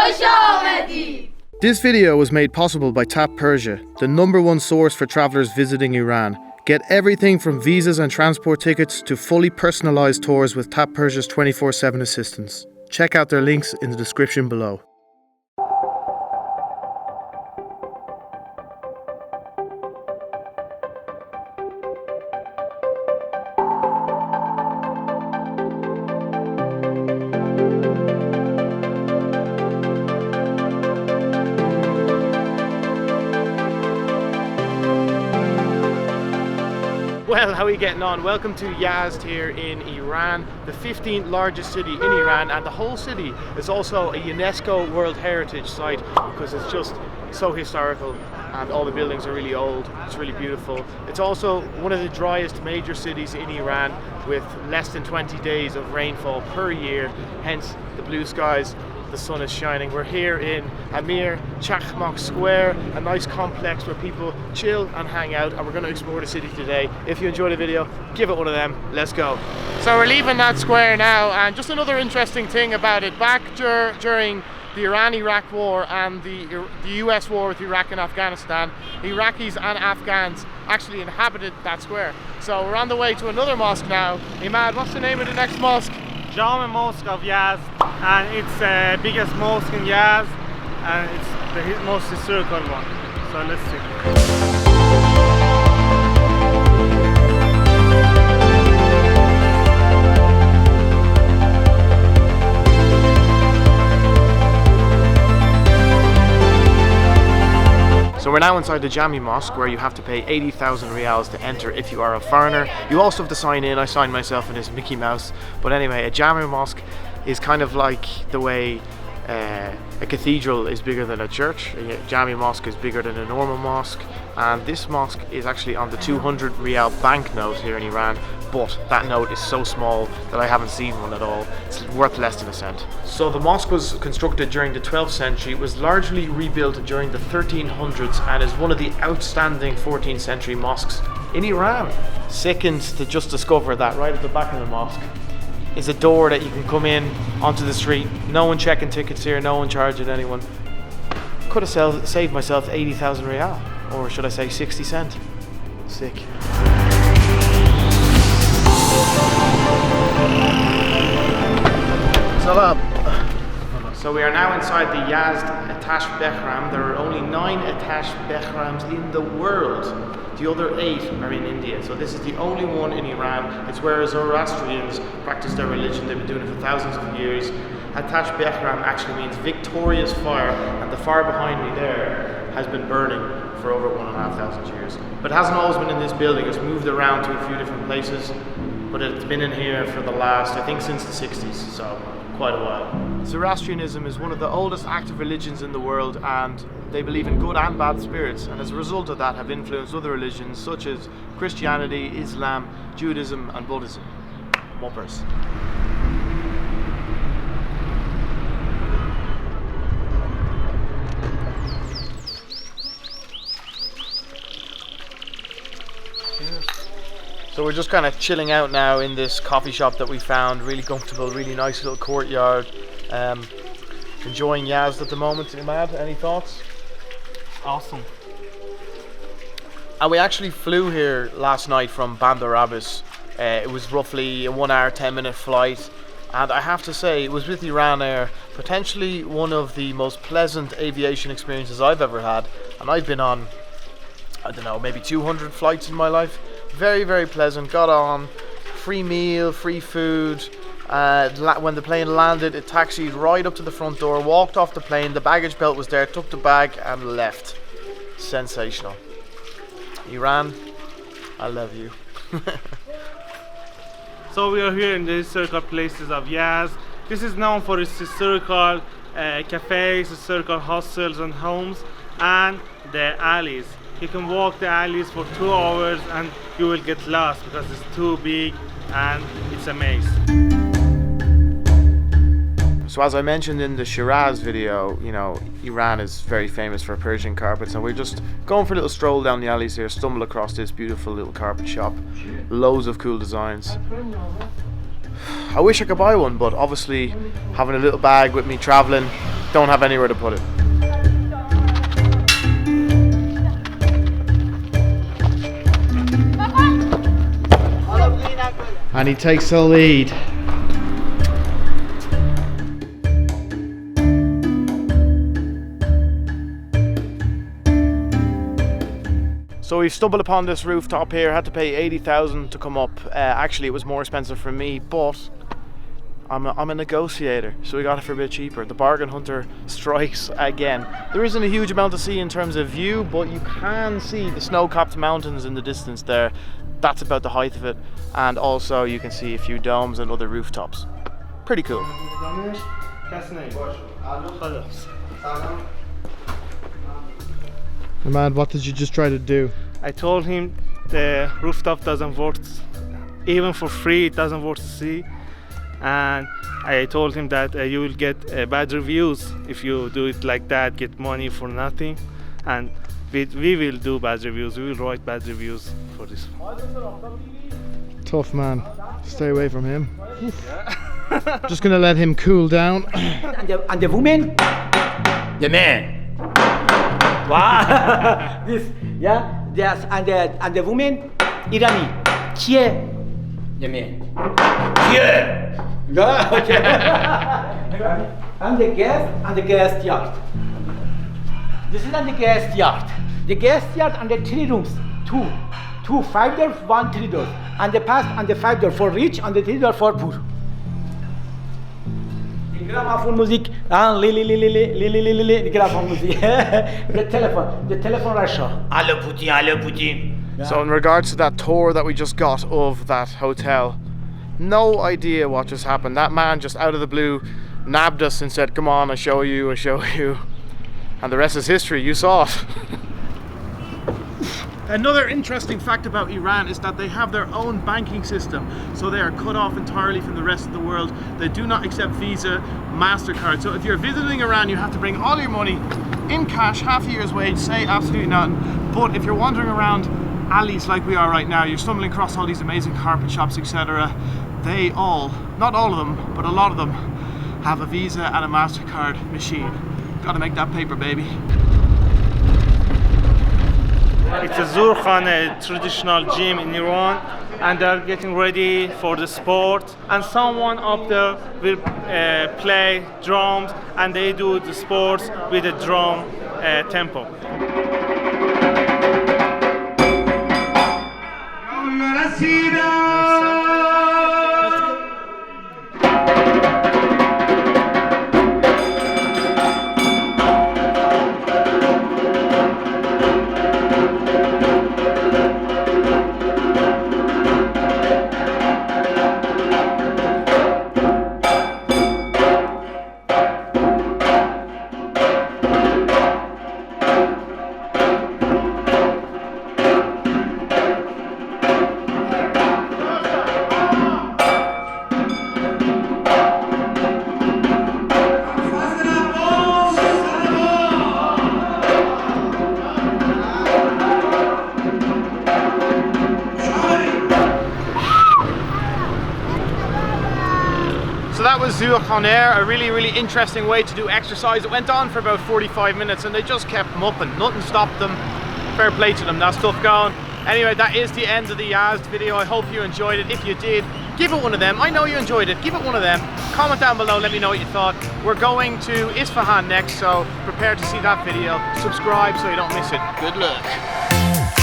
خوش آمدید. This video was made possible by Tap Persia, the #1 source for travelers visiting Iran. Get everything from visas and transport tickets to fully personalized tours with Tap Persia's 24/7 assistance. Check out their links in the description below. Well, how are you getting on? Welcome to Yazd here in Iran, the 15th largest city in Iran, and the whole city is also a UNESCO World Heritage Site because it's just so historical and all the buildings are really old. It's really beautiful. It's also one of the driest major cities in Iran with less than 20 days of rainfall per year, hence the blue skies. The sun is shining. We're here in Amir Chakhmaq Square, a nice complex where people chill and hang out, and we're going to explore the city today. If you enjoyed the video, give it one of them. Let's go. So we're leaving that square now, and just another interesting thing about it, back during the Iran-Iraq war and the US war with Iraq and Afghanistan, Iraqis and Afghans actually inhabited that square. So we're on the way to another mosque now. Emad, what's the name of the next mosque? Jameh Mosque of Yazd, and it's the biggest mosque in Yazd, and it's the most historical one. So let's see. So we're now inside the Jameh Mosque, where you have to pay 80,000 riyals to enter if you are a foreigner. You also have to sign in. I signed myself in this Mickey Mouse. But anyway, a Jameh Mosque is kind of like the way a cathedral is bigger than a church. A Jameh Mosque is bigger than a normal mosque, and this mosque is actually on the 200 riyal banknote here in Iran, but that note is so small that I haven't seen one at all. It's worth less than a cent. So the mosque was constructed during the 12th century, was largely rebuilt during the 1300s, and is one of the outstanding 14th century mosques in Iran. Second to just discover that right at the back of the mosque is a door that you can come in onto the street. No one checking tickets here, no one charging anyone. Could have saved myself 80,000 riyal, or should I say 60 cent. Sick. Salam. So we are now inside the Yazd Atash Behram. There are only 9 Atash Behrams in the world. The other 8 are in India. So this is the only one in Iran. It's where Zoroastrians practice their religion. They've been doing it for thousands of years. Atash Behram actually means victorious fire, and the fire behind me there has been burning for over 1,500 years. But it hasn't always been in this building. It's moved around to a few different places, but it's been in here for the last, I think, since the 60s, so quite a while. Zoroastrianism is one of the oldest active religions in the world, and they believe in good and bad spirits, and as a result of that have influenced other religions such as Christianity, Islam, Judaism and Buddhism. Whoppers. So we're just kind of chilling out now in this coffee shop that we found. Really comfortable, really nice little courtyard. Enjoying Yazd at the moment. Emad, any thoughts? Awesome. And we actually flew here last night from Bandar Abbas. It was roughly a 1 hour, 10-minute flight. And I have to say, it was with Iran Air, potentially one of the most pleasant aviation experiences I've ever had. And I've been on, I don't know, maybe 200 flights in my life. Very, very pleasant. Got on, free meal, free food. When the plane landed, it taxied right up to the front door, walked off the plane, the baggage belt was there, took the bag and left. Sensational. Iran, I love you. So we are here in the historical places of Yazd. This is known for its historical cafes, historical hostels and homes, and the alleys. You can walk the alleys for 2 hours and you will get lost because it's too big and it's a maze. So as I mentioned in the Shiraz video, you know, Iran is very famous for Persian carpets, and we're just going for a little stroll down the alleys here, stumble across this beautiful little carpet shop. Loads of cool designs. I wish I could buy one, but obviously having a little bag with me traveling, don't have anywhere to put it. And he takes the lead. So we've stumbled upon this rooftop here. Had to pay 80,000 to come up. Actually, it was more expensive for me, but I'm a negotiator, so we got it for a bit cheaper. The bargain hunter strikes again. There isn't a huge amount to see in terms of view, but you can see the snow-capped mountains in the distance there. That's about the height of it, and also you can see a few domes and other rooftops. Pretty cool. Emad, what did you just try to do? I told him the rooftop doesn't work, even for free it doesn't work to see, and I told him that you will get bad reviews if you do it like that, get money for nothing, and we will do bad reviews, we will write bad reviews for this. Tough man, stay away from him. Just gonna let him cool down. And the woman, the man. Wow. This, yeah, yes, and the woman, Irani. Kiye? The man. Kiye? Yeah, okay. And the guest yard. This is the guest yard. The guest yard and the 3 rooms, two 5 doors, 1 3 doors, and the past and the 5 door for rich and the 3 door for poor. Gramophone music, the gramophone music. the telephone Russia. Alle Putin. So in regards to that tour that we just got of that hotel, no idea what just happened. That man just out of the blue nabbed us and said, come on, I'll show you. And the rest is history, you saw it. Another interesting fact about Iran is that they have their own banking system, so they are cut off entirely from the rest of the world. They do not accept Visa, MasterCard. So if you're visiting Iran, you have to bring all your money in cash, half a year's wage, say absolutely nothing. But if you're wandering around alleys like we are right now, you're stumbling across all these amazing carpet shops, etc. They all, not all of them, but a lot of them, have a Visa and a MasterCard machine. Gotta make that paper, baby. It's a Zoorkhaneh traditional gym in Iran, and they're getting ready for the sport. And someone up there will play drums, and they do the sports with a drum tempo. So that was Zoorkhaneh, a really interesting way to do exercise. It went on for about 45 minutes and they just kept mopping. Nothing stopped them. Fair play to them, that's tough going. Anyway, that is the end of the Yazd video. I hope you enjoyed it. If you did, give it one of them. I know you enjoyed it. Give it one of them. Comment down below, let me know what you thought. We're going to Isfahan next, so prepare to see that video. Subscribe so you don't miss it. Good luck.